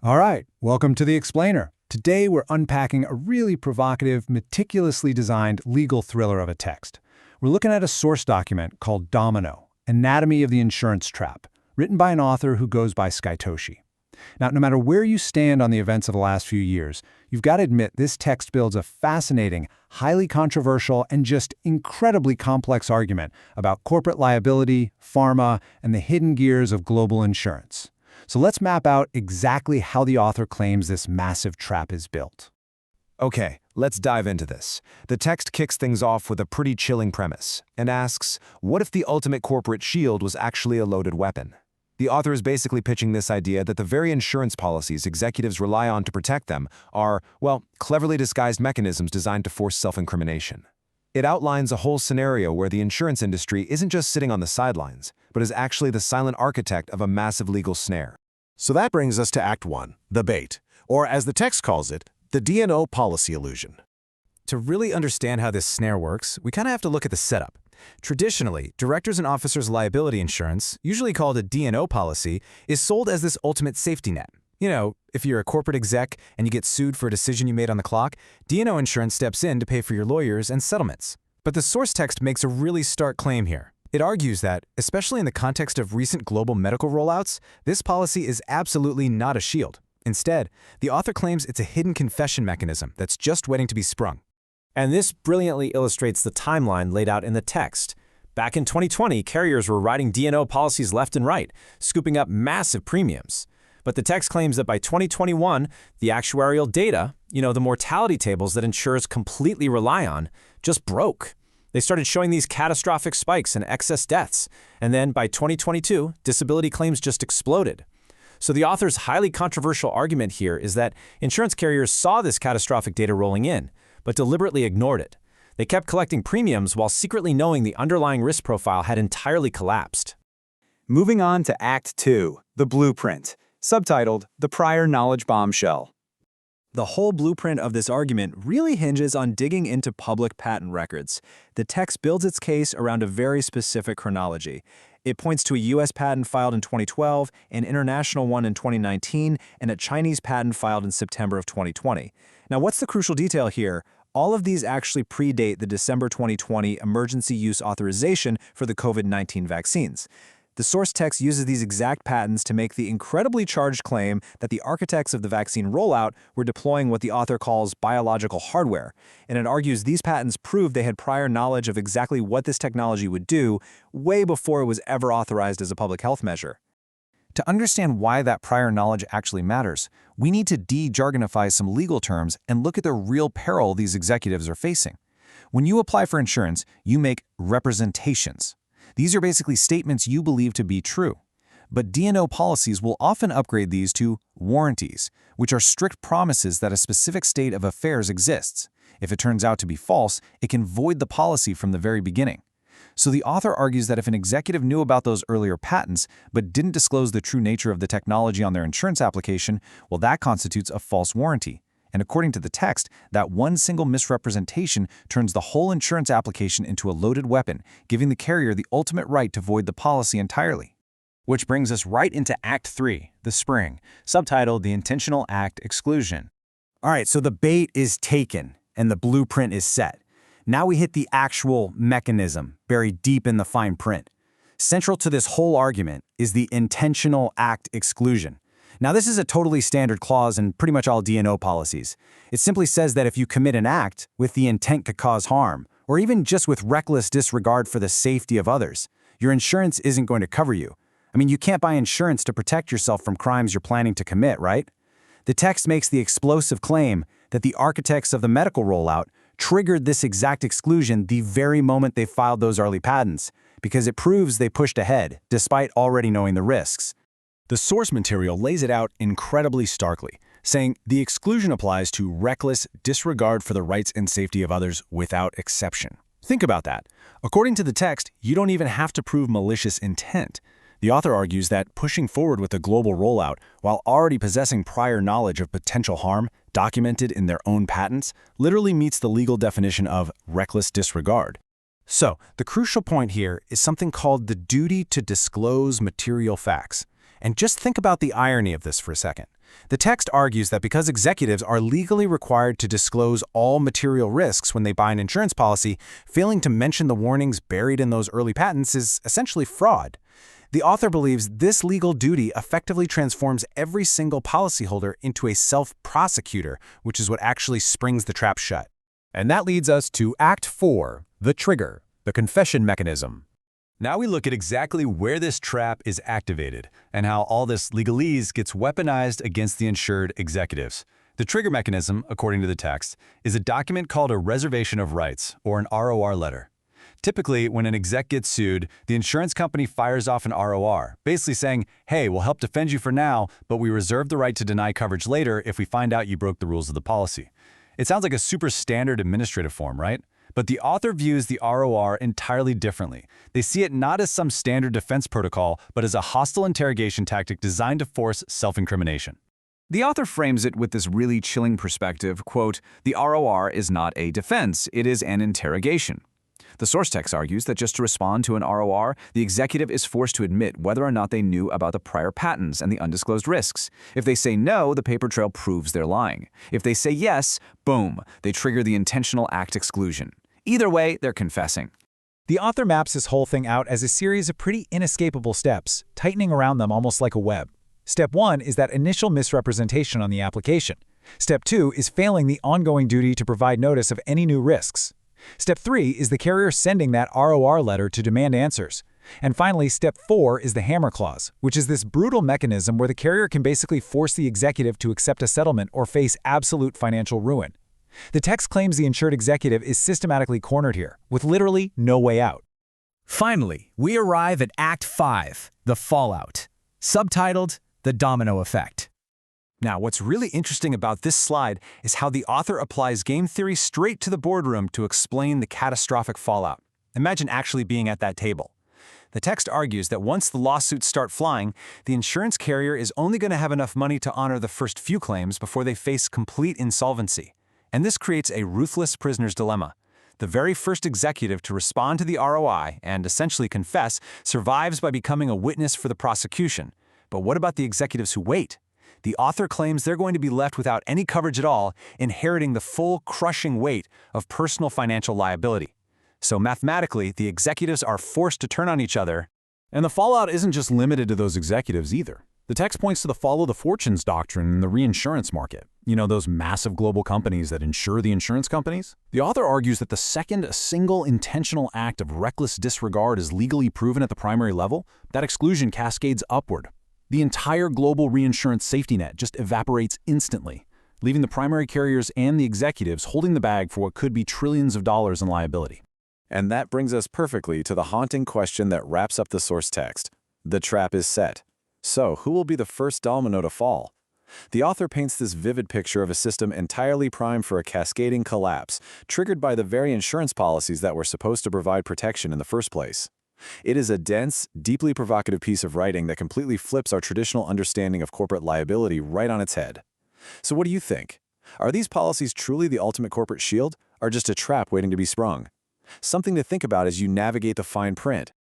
All right, welcome to The Explainer. Today we're unpacking a really provocative, meticulously designed legal thriller of a text. We're looking at a source document called Domino, Anatomy of the Insurance Trap, written by an author who goes by Skytoshi. Now, no matter where you stand on the events of the last few years, you've got to admit this text builds a fascinating, highly controversial, and just incredibly complex argument about corporate liability, pharma, and the hidden gears of global insurance. So let's map out exactly how the author claims this massive trap is built. Okay, let's dive into this. The text kicks things off with a pretty chilling premise and asks, what if the ultimate corporate shield was actually a loaded weapon? The author is basically pitching this idea that the very insurance policies executives rely on to protect them are, well, cleverly disguised mechanisms designed to force self-incrimination. It outlines a whole scenario where the insurance industry isn't just sitting on the sidelines, but is actually the silent architect of a massive legal snare. So that brings us to Act 1, the bait, or as the text calls it, the D&O policy illusion. To really understand how this snare works, we kind of have to look at the setup. Traditionally, directors and officers' liability insurance, usually called a D&O policy, is sold as this ultimate safety net. You know, if you're a corporate exec and you get sued for a decision you made on the clock, D&O insurance steps in to pay for your lawyers and settlements. But the source text makes a really stark claim here. It argues that, especially in the context of recent global medical rollouts, this policy is absolutely not a shield. Instead, the author claims it's a hidden confession mechanism that's just waiting to be sprung. And this brilliantly illustrates the timeline laid out in the text. Back in 2020, carriers were writing D&O policies left and right, scooping up massive premiums. But the text claims that by 2021, the actuarial data, the mortality tables that insurers completely rely on, just broke. They started showing these catastrophic spikes in excess deaths. And then by 2022, disability claims just exploded. So the author's highly controversial argument here is that insurance carriers saw this catastrophic data rolling in, but deliberately ignored it. They kept collecting premiums while secretly knowing the underlying risk profile had entirely collapsed. Moving on to Act 2, the blueprint, subtitled The Prior Knowledge Bombshell. The whole blueprint of this argument really hinges on digging into public patent records. The text builds its case around a very specific chronology. It points to a U.S. patent filed in 2012, an international one in 2019, and a Chinese patent filed in September of 2020. Now, what's the crucial detail here? All of these actually predate the December 2020 emergency use authorization for the COVID-19 vaccines. The source text uses these exact patents to make the incredibly charged claim that the architects of the vaccine rollout were deploying what the author calls biological hardware, and it argues these patents prove they had prior knowledge of exactly what this technology would do way before it was ever authorized as a public health measure. To understand why that prior knowledge actually matters, we need to de-jargonify some legal terms and look at the real peril these executives are facing. When you apply for insurance, you make representations. These are basically statements you believe to be true. But D&O policies will often upgrade these to warranties, which are strict promises that a specific state of affairs exists. If it turns out to be false, it can void the policy from the very beginning. So the author argues that if an executive knew about those earlier patents but didn't disclose the true nature of the technology on their insurance application, well, that constitutes a false warranty. And according to the text, that one single misrepresentation turns the whole insurance application into a loaded weapon, giving the carrier the ultimate right to void the policy entirely. Which brings us right into Act 3, the spring, subtitled The Intentional Act Exclusion. All right, so the bait is taken and the blueprint is set. Now we hit the actual mechanism buried deep in the fine print. Central to this whole argument is the intentional act exclusion. Now, this is a totally standard clause in pretty much all D&O policies. It simply says that if you commit an act with the intent to cause harm, or even just with reckless disregard for the safety of others, your insurance isn't going to cover you. I mean, you can't buy insurance to protect yourself from crimes you're planning to commit, right? The text makes the explosive claim that the architects of the medical rollout triggered this exact exclusion the very moment they filed those early patents, because it proves they pushed ahead, despite already knowing the risks. The source material lays it out incredibly starkly, saying the exclusion applies to reckless disregard for the rights and safety of others without exception. Think about that. According to the text, you don't even have to prove malicious intent. The author argues that pushing forward with a global rollout while already possessing prior knowledge of potential harm documented in their own patents literally meets the legal definition of reckless disregard. So, the crucial point here is something called the duty to disclose material facts. And just think about the irony of this for a second. The text argues that because executives are legally required to disclose all material risks when they buy an insurance policy, failing to mention the warnings buried in those early patents is essentially fraud. The author believes this legal duty effectively transforms every single policyholder into a self-prosecutor, which is what actually springs the trap shut. And that leads us to Act 4, the trigger, the confession mechanism. Now we look at exactly where this trap is activated and how all this legalese gets weaponized against the insured executives. The trigger mechanism, according to the text, is a document called a reservation of rights, or an ROR letter. Typically, when an exec gets sued, the insurance company fires off an ROR, basically saying, hey, we'll help defend you for now, but we reserve the right to deny coverage later if we find out you broke the rules of the policy. It sounds like a super standard administrative form, right? But the author views the ROR entirely differently. They see it not as some standard defense protocol, but as a hostile interrogation tactic designed to force self-incrimination. The author frames it with this really chilling perspective, quote, "The ROR is not a defense, it is an interrogation." The source text argues that just to respond to an ROR, the executive is forced to admit whether or not they knew about the prior patents and the undisclosed risks. If they say no, the paper trail proves they're lying. If they say yes, boom, they trigger the intentional act exclusion. Either way, they're confessing. The author maps this whole thing out as a series of pretty inescapable steps, tightening around them almost like a web. Step 1 is that initial misrepresentation on the application. Step 2 is failing the ongoing duty to provide notice of any new risks. Step 3 is the carrier sending that ROR letter to demand answers. And finally, Step 4 is the hammer clause, which is this brutal mechanism where the carrier can basically force the executive to accept a settlement or face absolute financial ruin. The text claims the insured executive is systematically cornered here, with literally no way out. Finally, we arrive at Act 5, the fallout, subtitled The Domino Effect. Now, what's really interesting about this slide is how the author applies game theory straight to the boardroom to explain the catastrophic fallout. Imagine actually being at that table. The text argues that once the lawsuits start flying, the insurance carrier is only going to have enough money to honor the first few claims before they face complete insolvency. And this creates a ruthless prisoner's dilemma. The very first executive to respond to the ROI and essentially confess survives by becoming a witness for the prosecution. But what about the executives who wait? The author claims they're going to be left without any coverage at all, inheriting the full crushing weight of personal financial liability. So mathematically, the executives are forced to turn on each other. And the fallout isn't just limited to those executives either. The text points to the follow the fortunes doctrine in the reinsurance market. You know, those massive global companies that insure the insurance companies? The author argues that the second a single intentional act of reckless disregard is legally proven at the primary level, that exclusion cascades upward. The entire global reinsurance safety net just evaporates instantly, leaving the primary carriers and the executives holding the bag for what could be trillions of dollars in liability. And that brings us perfectly to the haunting question that wraps up the source text. The trap is set. So, who will be the first domino to fall? The author paints this vivid picture of a system entirely primed for a cascading collapse, triggered by the very insurance policies that were supposed to provide protection in the first place. It is a dense, deeply provocative piece of writing that completely flips our traditional understanding of corporate liability right on its head. So what do you think? Are these policies truly the ultimate corporate shield, or just a trap waiting to be sprung? Something to think about as you navigate the fine print.